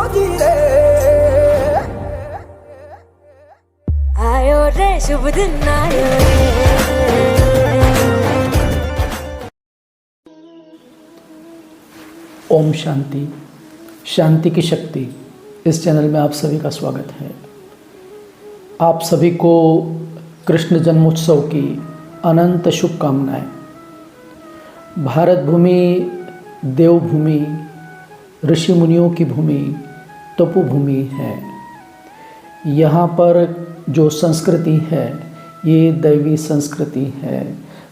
भागी रे। आयो रे शुभ दिन आयो रे। ओम शांति, शांति की शक्ति। इस चैनल में आप सभी का स्वागत है। आप सभी को कृष्ण जन्मोत्सव की अनंत शुभकामनाएं। भारत भूमि देवभूमि, ऋषि मुनियों की भूमि, तपोभूमि है। यहाँ पर जो संस्कृति है ये दैवी संस्कृति है।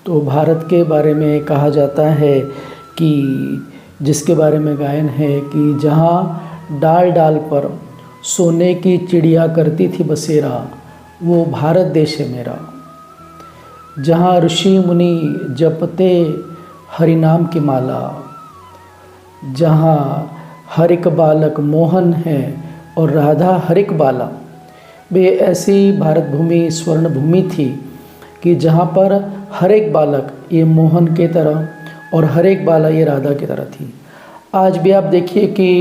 तो भारत के बारे में कहा जाता है कि जिसके बारे में गायन है कि जहाँ डाल डाल पर सोने की चिड़िया करती थी बसेरा, वो भारत देश है मेरा। जहाँ ऋषि मुनि जपते हरि नाम की माला, जहाँ हरिक बालक मोहन है और राधा हरिक बाला, वे ऐसी भारत भूमि स्वर्ण भूमि थी कि जहाँ पर हर एक बालक ये मोहन के तरह और हर एक बाला ये राधा की तरह थी। आज भी आप देखिए कि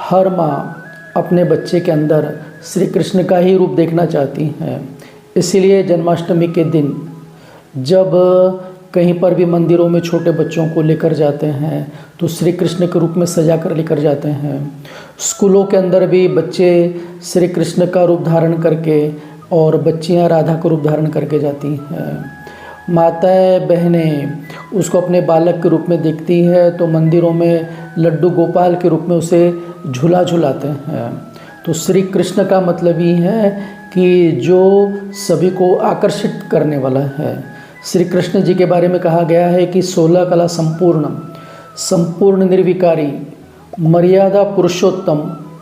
हर माँ अपने बच्चे के अंदर श्री कृष्ण का ही रूप देखना चाहती हैं। इसीलिए जन्माष्टमी के दिन जब कहीं पर भी मंदिरों में छोटे बच्चों को लेकर जाते हैं तो श्री कृष्ण के रूप में सजा कर लेकर जाते हैं। स्कूलों के अंदर भी बच्चे श्री कृष्ण का रूप धारण करके और बच्चियां राधा का रूप धारण करके जाती हैं। माताएं बहनें उसको अपने बालक के रूप में देखती है तो मंदिरों में लड्डू गोपाल के रूप में उसे झूला झुलाते हैं। तो श्री कृष्ण का मतलब ही है कि जो सभी को आकर्षित करने वाला है। श्री कृष्ण जी के बारे में कहा गया है कि 16 कला संपूर्ण, संपूर्ण निर्विकारी, मर्यादा पुरुषोत्तम,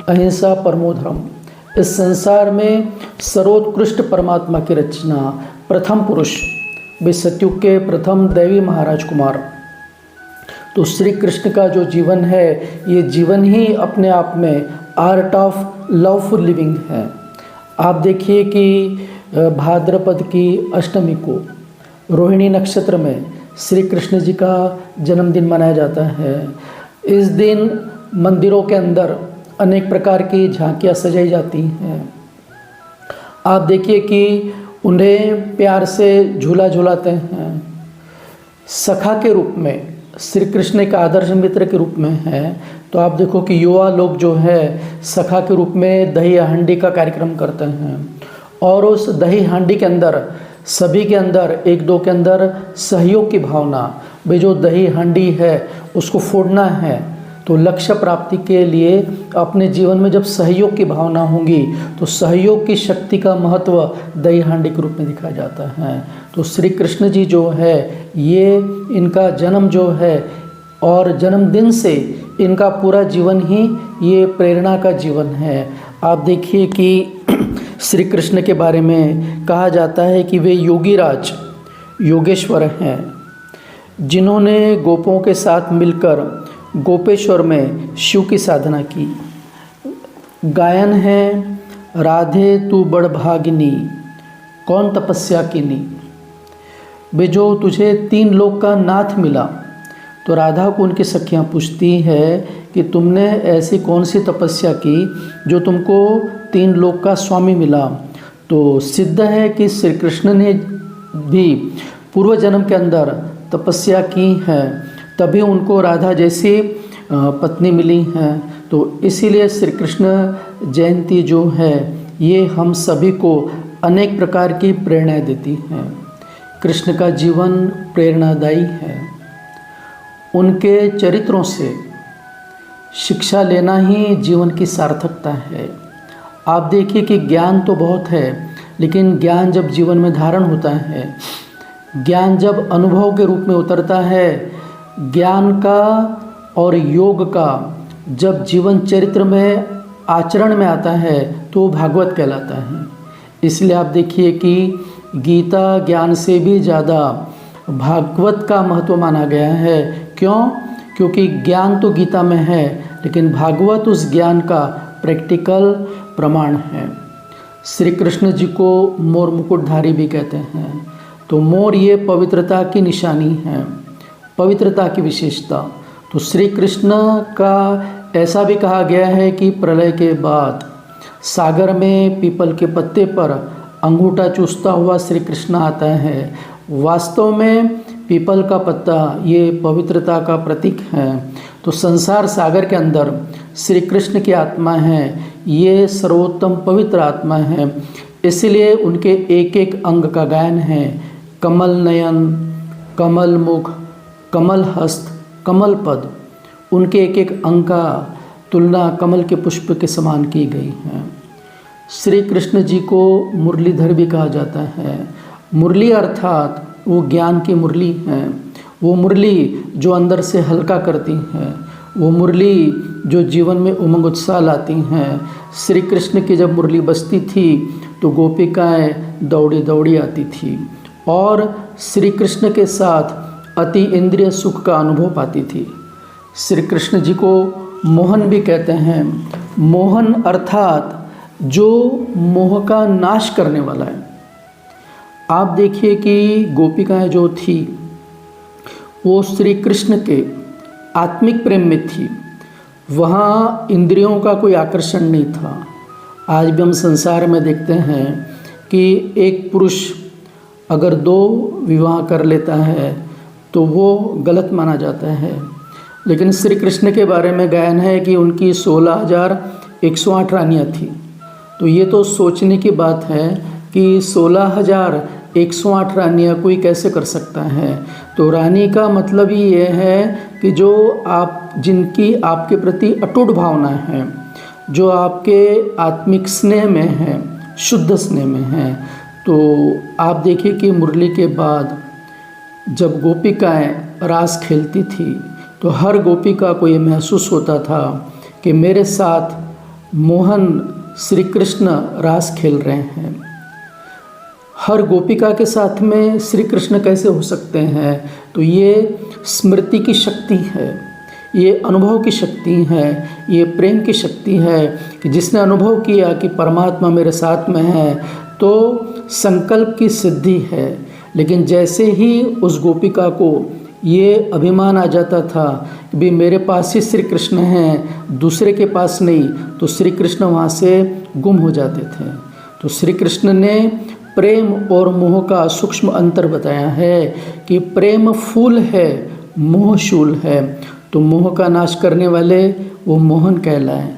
अहिंसा परमो धर्म। इस संसार में सर्वोत्कृष्ट परमात्मा की रचना, प्रथम पुरुष, वे सतयुग के प्रथम दैवी महाराज कुमार। तो श्री कृष्ण का जो जीवन है ये जीवन ही अपने आप में आर्ट ऑफ लवफुल लिविंग है। आप देखिए कि भाद्रपद की अष्टमी को रोहिणी नक्षत्र में श्री कृष्ण जी का जन्मदिन मनाया जाता है। इस दिन मंदिरों के अंदर अनेक प्रकार की झांकियाँ सजाई जाती हैं। आप देखिए कि उन्हें प्यार से झूला झुलाते हैं। सखा के रूप में श्री कृष्ण एक आदर्श मित्र के रूप में है। तो आप देखो कि युवा लोग जो है सखा के रूप में दही हांडी का कार्यक्रम करते हैं और उस दही हांडी के अंदर सभी के अंदर एक दो के अंदर सहयोग की भावना, भाई जो दही हांडी है उसको फोड़ना है। तो लक्ष्य प्राप्ति के लिए अपने जीवन में जब सहयोग की भावना होगी तो सहयोग की शक्ति का महत्व दही हांडी के रूप में दिखाया जाता है। तो श्री कृष्ण जी जो है ये इनका जन्म जो है और जन्मदिन से इनका पूरा जीवन ही ये प्रेरणा का जीवन है। आप देखिए कि श्री कृष्ण के बारे में कहा जाता है कि वे योगीराज योगेश्वर हैं जिन्होंने गोपों के साथ मिलकर गोपेश्वर में शिव की साधना की। गायन है राधे तू बड़ भागिनी, कौन तपस्या कीनी। वे जो तुझे 3 लोक का नाथ मिला। तो राधा को उनकी सखियाँ पूछती है कि तुमने ऐसी कौन सी तपस्या की जो तुमको 3 लोक का स्वामी मिला। तो सिद्ध है कि श्री कृष्ण ने भी पूर्व जन्म के अंदर तपस्या की है, तभी उनको राधा जैसी पत्नी मिली हैं। तो इसीलिए श्री कृष्ण जयंती जो है ये हम सभी को अनेक प्रकार की प्रेरणाएं देती हैं। कृष्ण का जीवन प्रेरणादायी है। उनके चरित्रों से शिक्षा लेना ही जीवन की सार्थकता है। आप देखिए कि ज्ञान तो बहुत है, लेकिन ज्ञान जब जीवन में धारण होता है, ज्ञान जब अनुभव के रूप में उतरता है, ज्ञान का और योग का जब जीवन चरित्र में आचरण में आता है तो भागवत कहलाता है। इसलिए आप देखिए कि गीता ज्ञान से भी ज़्यादा भागवत का महत्व माना गया है। क्यों? क्योंकि ज्ञान तो गीता में है, लेकिन भागवत उस ज्ञान का प्रैक्टिकल प्रमाण है। श्री कृष्ण जी को मोर मुकुटधारी भी कहते हैं। तो मोर ये पवित्रता की निशानी है, पवित्रता की विशेषता। तो श्री कृष्ण का ऐसा भी कहा गया है कि प्रलय के बाद सागर में पीपल के पत्ते पर अंगूठा चूसता हुआ श्री कृष्ण आता है। वास्तव में पीपल का पत्ता ये पवित्रता का प्रतीक है। तो संसार सागर के अंदर श्री कृष्ण की आत्मा है, ये सर्वोत्तम पवित्र आत्मा है। इसलिए उनके एक एक अंग का गायन है। कमल नयन, कमल मुख, कमल हस्त, कमल पद, उनके एक एक अंग का तुलना कमल के पुष्प के समान की गई है। श्री कृष्ण जी को मुरलीधर भी कहा जाता है। मुरली अर्थात वो ज्ञान की मुरली है, वो मुरली जो अंदर से हल्का करती है, वो मुरली जो जीवन में उमंग उत्साह लाती हैं। श्री कृष्ण की जब मुरली बजती थी तो गोपिकाएं दौड़ी दौड़ी आती थी और श्री कृष्ण के साथ अति इंद्रिय सुख का अनुभव पाती थी। श्री कृष्ण जी को मोहन भी कहते हैं। मोहन अर्थात जो मोह का नाश करने वाला है। आप देखिए कि गोपिकाएं जो थी वो श्री कृष्ण के आत्मिक प्रेम में थी, वहाँ इंद्रियों का कोई आकर्षण नहीं था। आज भी हम संसार में देखते हैं कि एक पुरुष अगर 2 विवाह कर लेता है तो वो गलत माना जाता है, लेकिन श्री कृष्ण के बारे में गायन है कि उनकी 16,108 रानियाँ थी। तो ये तो सोचने की बात है कि 16,108 रानियाँ कोई कैसे कर सकता है। तो रानी का मतलब ही ये है कि जो जिनकी आपके प्रति अटूट भावना है, जो आपके आत्मिक स्नेह में है, शुद्ध स्नेह में है। तो आप देखिए कि मुरली के बाद जब गोपिकाएं रास खेलती थी तो हर गोपिका को ये महसूस होता था कि मेरे साथ मोहन श्री कृष्ण रास खेल रहे हैं। हर गोपिका के साथ में श्री कृष्ण कैसे हो सकते हैं? तो ये स्मृति की शक्ति है, ये अनुभव की शक्ति है, ये प्रेम की शक्ति है कि जिसने अनुभव किया कि परमात्मा मेरे साथ में है तो संकल्प की सिद्धि है। लेकिन जैसे ही उस गोपिका को ये अभिमान आ जाता था कि भी मेरे पास ही श्री कृष्ण हैं, दूसरे के पास नहीं, तो श्री कृष्ण वहाँ से गुम हो जाते थे। तो श्री कृष्ण ने प्रेम और मोह का सूक्ष्म अंतर बताया है कि प्रेम फूल है, मोह शूल है। तो मोह का नाश करने वाले वो मोहन कहलाए।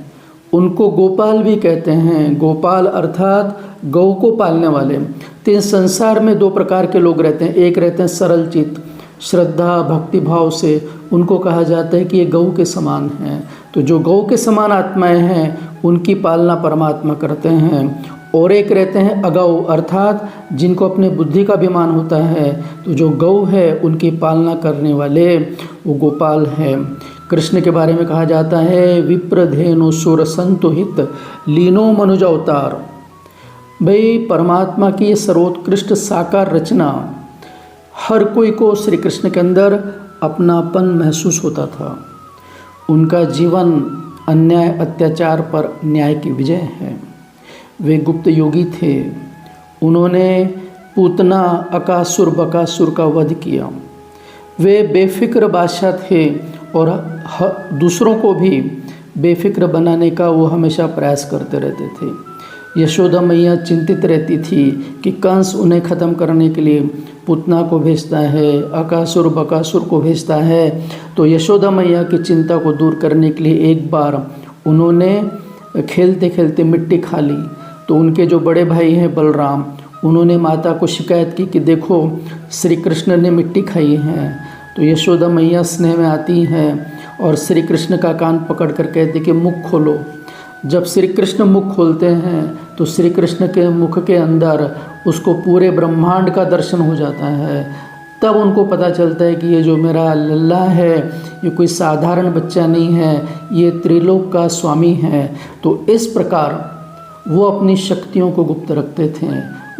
उनको गोपाल भी कहते हैं। गोपाल अर्थात गौ को पालने वाले। तो इस संसार में 2 प्रकार के लोग रहते हैं। एक रहते हैं सरल चित्त, श्रद्धा भक्ति भाव से, उनको कहा जाता है कि ये गौ के समान हैं। तो जो गौ के समान आत्माएं हैं उनकी पालना परमात्मा करते हैं। और एक रहते हैं अगौ अर्थात जिनको अपने बुद्धि का अभिमान होता है। तो जो गौ है उनकी पालना करने वाले वो गोपाल है। कृष्ण के बारे में कहा जाता है विप्रधेनु सुर संतुहित लीनो मनुज अवतार। भाई परमात्मा की ये सर्वोत्कृष्ट साकार रचना, हर कोई को श्री कृष्ण के अंदर अपनापन महसूस होता था। उनका जीवन अन्याय अत्याचार पर न्याय की विजय है। वे गुप्त योगी थे। उन्होंने पूतना अकासुर बकासुर का वध किया। वे बेफिक्र बादशाह थे और दूसरों को भी बेफिक्र बनाने का वो हमेशा प्रयास करते रहते थे। यशोदा मैया चिंतित रहती थी कि कंस उन्हें ख़त्म करने के लिए पूतना को भेजता है, अकासुर बकासुर को भेजता है। तो यशोदा मैया की चिंता को दूर करने के लिए एक बार उन्होंने खेलते खेलते मिट्टी खा ली। तो उनके जो बड़े भाई हैं बलराम, उन्होंने माता को शिकायत की कि देखो श्री कृष्ण ने मिट्टी खाई है। तो यशोदा मैया स्नेह में आती हैं और श्री कृष्ण का कान पकड़ कर कहती कि मुख खोलो। जब श्री कृष्ण मुख खोलते हैं तो श्री कृष्ण के मुख के अंदर उसको पूरे ब्रह्मांड का दर्शन हो जाता है। तब उनको पता चलता है कि ये जो मेरा लल्ला है ये कोई साधारण बच्चा नहीं है, ये त्रिलोक का स्वामी है। तो इस प्रकार वो अपनी शक्तियों को गुप्त रखते थे।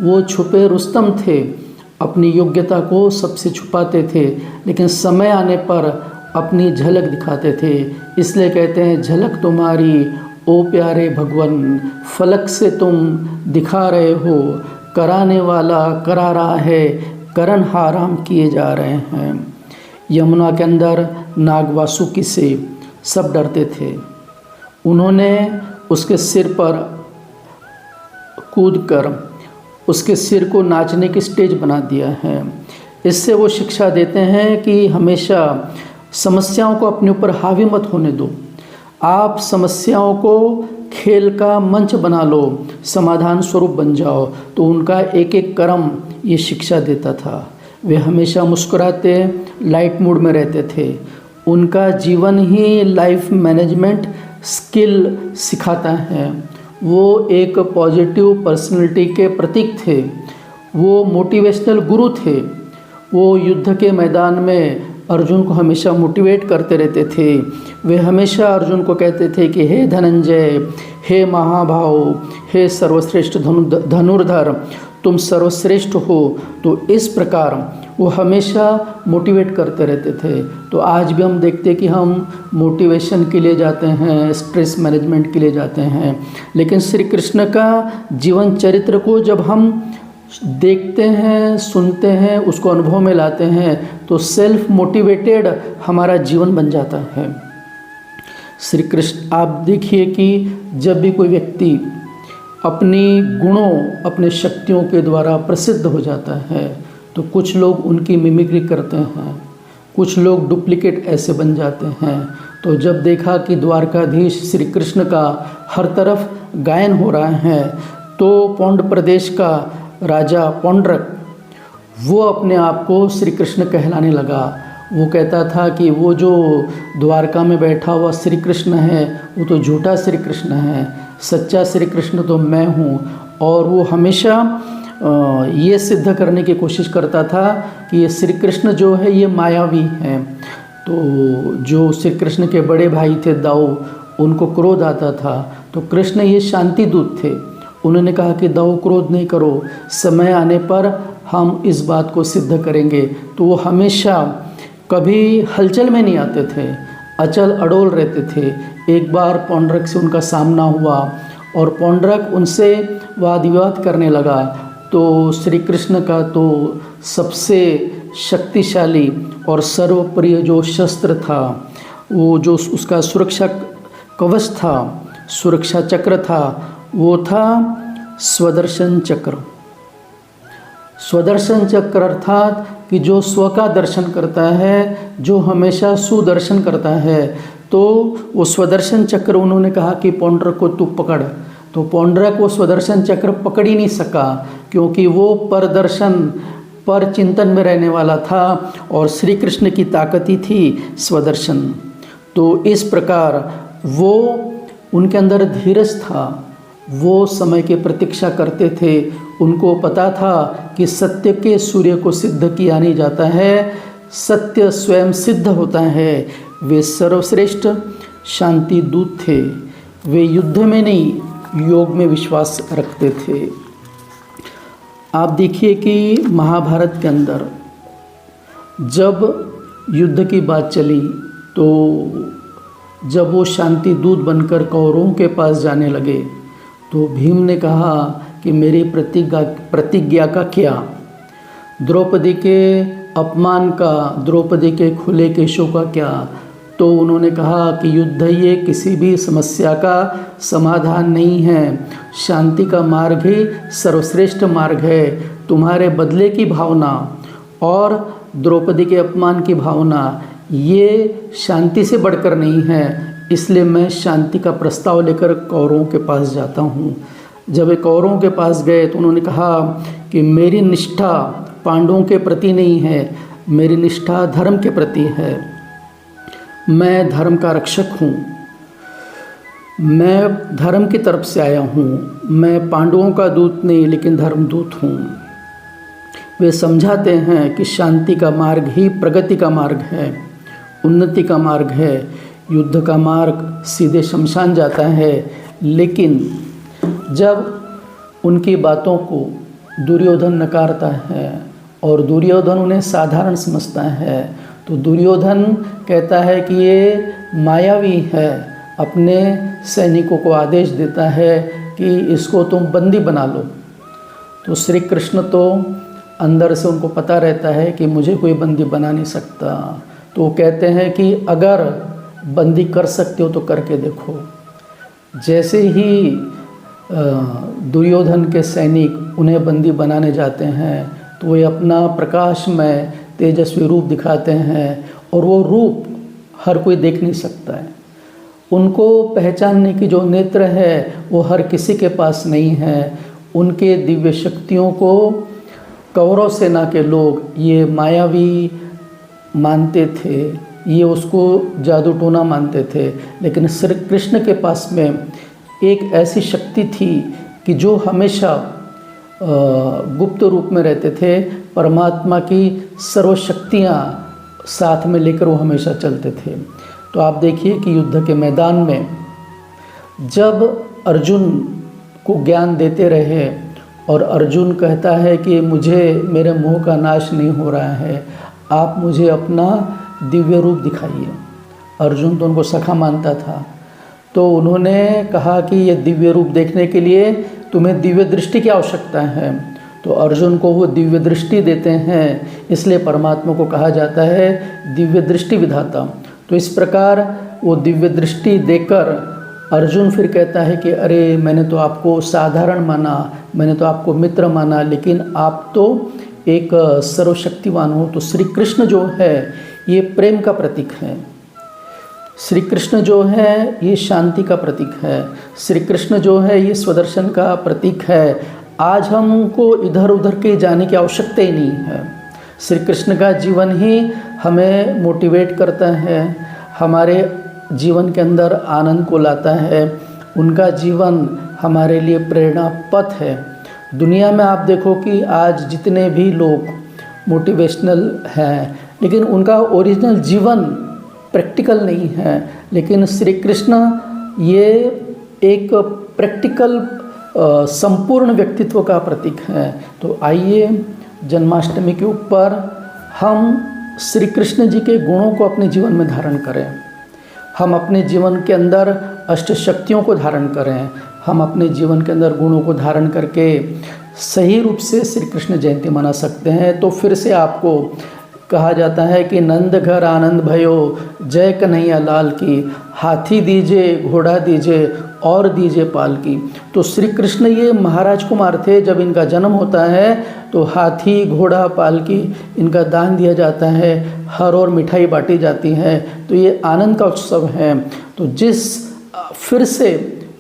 वो छुपे रुस्तम थे, अपनी योग्यता को सबसे छुपाते थे, लेकिन समय आने पर अपनी झलक दिखाते थे। इसलिए कहते हैं झलक तुम्हारी ओ प्यारे भगवन, फलक से तुम दिखा रहे हो, कराने वाला करा रहा है, करन हाराम किए जा रहे हैं। यमुना के अंदर नाग वासुकी से सब डरते थे। उन्होंने उसके सिर पर कूदकर उसके सिर को नाचने की स्टेज बना दिया है। इससे वो शिक्षा देते हैं कि हमेशा समस्याओं को अपने ऊपर हावी मत होने दो, आप समस्याओं को खेल का मंच बना लो, समाधान स्वरूप बन जाओ। तो उनका एक एक कर्म ये शिक्षा देता था। वे हमेशा मुस्कुराते, लाइट मूड में रहते थे। उनका जीवन ही लाइफ मैनेजमेंट स्किल सिखाता है। वो एक पॉजिटिव पर्सनैलिटी के प्रतीक थे। वो मोटिवेशनल गुरु थे। वो युद्ध के मैदान में अर्जुन को हमेशा मोटिवेट करते रहते थे। वे हमेशा अर्जुन को कहते थे कि हे धनंजय, हे महाभाव, हे सर्वश्रेष्ठ धनुर्धर, तुम सर्वश्रेष्ठ हो। तो इस प्रकार वो हमेशा मोटिवेट करते रहते थे। तो आज भी हम देखते हैं कि हम मोटिवेशन के लिए जाते हैं, स्ट्रेस मैनेजमेंट के लिए जाते हैं, लेकिन श्री कृष्ण का जीवन चरित्र को जब हम देखते हैं, सुनते हैं, उसको अनुभव में लाते हैं, तो सेल्फ मोटिवेटेड हमारा जीवन बन जाता है। श्री कृष्ण, आप देखिए कि जब भी कोई व्यक्ति अपनी गुणों, अपने शक्तियों के द्वारा प्रसिद्ध हो जाता है, तो कुछ लोग उनकी मिमिक्री करते हैं, कुछ लोग डुप्लीकेट ऐसे बन जाते हैं। तो जब देखा कि द्वारकाधीश श्री कृष्ण का हर तरफ गायन हो रहा है, तो पौंड प्रदेश का राजा पौंड्रक वो अपने आप को श्री कृष्ण कहलाने लगा। वो कहता था कि वो जो द्वारका में बैठा हुआ श्री कृष्ण है वो तो झूठा श्री कृष्ण है, सच्चा श्री कृष्ण तो मैं हूँ। और वो हमेशा ये सिद्ध करने की कोशिश करता था कि ये श्री कृष्ण जो है ये मायावी हैं। तो जो श्री कृष्ण के बड़े भाई थे दाऊ, उनको क्रोध आता था, तो कृष्ण ये शांति दूत थे। उन्होंने कहा कि दाऊ क्रोध नहीं करो, समय आने पर हम इस बात को सिद्ध करेंगे। तो वो हमेशा कभी हलचल में नहीं आते थे, अचल अडोल रहते थे। एक बार पौंड्रक से उनका सामना हुआ और पौंड्रक उनसे वाद विवाद करने लगा। तो श्री कृष्ण का तो सबसे शक्तिशाली और सर्वप्रिय जो शस्त्र था, वो जो उसका सुरक्षा कवच था, सुरक्षा चक्र था, वो था स्वदर्शन चक्र। स्वदर्शन चक्र अर्थात कि जो स्व का दर्शन करता है, जो हमेशा सुदर्शन करता है। तो वो स्वदर्शन चक्र उन्होंने कहा कि पौंड्रक को तू पकड़। तो पौंड्रक वो स्वदर्शन चक्र पकड़ ही नहीं सका, क्योंकि वो परदर्शन, पर चिंतन में रहने वाला था और श्री कृष्ण की ताकत ही थी स्वदर्शन। तो इस प्रकार वो उनके अंदर धीरज था, वो समय की प्रतीक्षा करते थे। उनको पता था कि सत्य के सूर्य को सिद्ध किया नहीं जाता है, सत्य स्वयं सिद्ध होता है। वे सर्वश्रेष्ठ शांति दूत थे। वे युद्ध में नहीं, योग में विश्वास रखते थे। आप देखिए कि महाभारत के अंदर जब युद्ध की बात चली, तो जब वो शांति दूत बनकर कौरवों के पास जाने लगे, तो भीम ने कहा कि मेरी प्रतिज्ञा का क्या, द्रौपदी के अपमान का, द्रौपदी के खुले केशों का क्या। तो उन्होंने कहा कि युद्ध ये किसी भी समस्या का समाधान नहीं है, शांति का मार्ग ही सर्वश्रेष्ठ मार्ग है। तुम्हारे बदले की भावना और द्रौपदी के अपमान की भावना ये शांति से बढ़कर नहीं है, इसलिए मैं शांति का प्रस्ताव लेकर कौरवों के पास जाता हूँ। जब वे कौरवों के पास गए तो उन्होंने कहा कि मेरी निष्ठा पांडवों के प्रति नहीं है, मेरी निष्ठा धर्म के प्रति है। मैं धर्म का रक्षक हूँ, मैं धर्म की तरफ से आया हूँ, मैं पांडवों का दूत नहीं लेकिन धर्मदूत हूँ। वे समझाते हैं कि शांति का मार्ग ही प्रगति का मार्ग है, उन्नति का मार्ग है। युद्ध का मार्ग सीधे शमशान जाता है। लेकिन जब उनकी बातों को दुर्योधन नकारता है और दुर्योधन उन्हें साधारण समझता है, तो दुर्योधन कहता है कि ये मायावी है, अपने सैनिकों को आदेश देता है कि इसको तुम बंदी बना लो। तो श्री कृष्ण तो अंदर से उनको पता रहता है कि मुझे कोई बंदी बना नहीं सकता। तो वो कहते हैं कि अगर बंदी कर सकते हो तो करके देखो। जैसे ही दुर्योधन के सैनिक उन्हें बंदी बनाने जाते हैं तो वे अपना प्रकाशमय तेजस्वी रूप दिखाते हैं और वो रूप हर कोई देख नहीं सकता है। उनको पहचानने की जो नेत्र है वो हर किसी के पास नहीं है। उनके दिव्य शक्तियों को कौरव सेना के लोग ये मायावी मानते थे, ये उसको जादू टोना मानते थे, लेकिन श्री कृष्ण के पास में एक ऐसी शक्ति थी कि जो हमेशा गुप्त रूप में रहते थे। परमात्मा की सर्वशक्तियाँ साथ में लेकर वो हमेशा चलते थे। तो आप देखिए कि युद्ध के मैदान में जब अर्जुन को ज्ञान देते रहे और अर्जुन कहता है कि मुझे मेरे मोह का नाश नहीं हो रहा है, आप मुझे अपना दिव्य रूप दिखाइए। अर्जुन तो उनको सखा मानता था, तो उन्होंने कहा कि ये दिव्य रूप देखने के लिए तुम्हें दिव्य दृष्टि की आवश्यकता है। तो अर्जुन को वो दिव्य दृष्टि देते हैं, इसलिए परमात्मा को कहा जाता है दिव्य दृष्टि विधाता। तो इस प्रकार वो दिव्य दृष्टि देकर अर्जुन फिर कहता है कि अरे मैंने तो आपको साधारण माना, मैंने तो आपको मित्र माना, लेकिन आप तो एक सर्वशक्तिवान हो। तो श्री कृष्ण जो है ये प्रेम का प्रतीक है, श्री कृष्ण जो है ये शांति का प्रतीक है, श्री कृष्ण जो है ये स्वदर्शन का प्रतीक है। आज हमको इधर उधर के जाने की आवश्यकता ही नहीं है। श्री कृष्ण का जीवन ही हमें मोटिवेट करता है, हमारे जीवन के अंदर आनंद को लाता है। उनका जीवन हमारे लिए प्रेरणा पथ है। दुनिया में आप देखो कि आज जितने भी लोग मोटिवेशनल हैं, लेकिन उनका ओरिजिनल जीवन प्रैक्टिकल नहीं है। लेकिन श्री कृष्ण ये एक प्रैक्टिकल संपूर्ण व्यक्तित्व का प्रतीक है। तो आइए जन्माष्टमी के ऊपर हम श्री कृष्ण जी के गुणों को अपने जीवन में धारण करें, हम अपने जीवन के अंदर अष्ट शक्तियों को धारण करें, हम अपने जीवन के अंदर गुणों को धारण करके सही रूप से श्री कृष्ण जयंती मना सकते हैं। तो फिर से आपको कहा जाता है कि नंद घर आनंद भयो, जय कन्हैया लाल की, हाथी दीजिए घोड़ा दीजिए और दीजिए पाल की। तो श्री कृष्ण ये महाराज कुमार थे। जब इनका जन्म होता है तो हाथी घोड़ा पालकी इनका दान दिया जाता है, हर और मिठाई बांटी जाती है। तो ये आनंद का उत्सव है। तो फिर से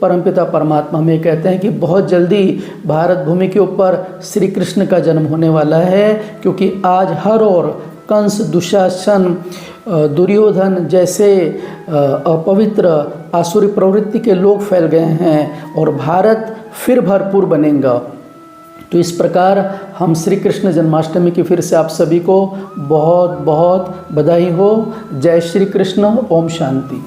परमपिता परमात्मा में कहते हैं कि बहुत जल्दी भारत भूमि के ऊपर श्री कृष्ण का जन्म होने वाला है, क्योंकि आज हर और कंस, दुशासन, दुर्योधन जैसे अपवित्र आसुरी प्रवृत्ति के लोग फैल गए हैं और भारत फिर भरपूर बनेगा। तो इस प्रकार हम श्री कृष्ण जन्माष्टमी की फिर से आप सभी को बहुत बहुत बधाई हो। जय श्री कृष्ण। ओम शांति।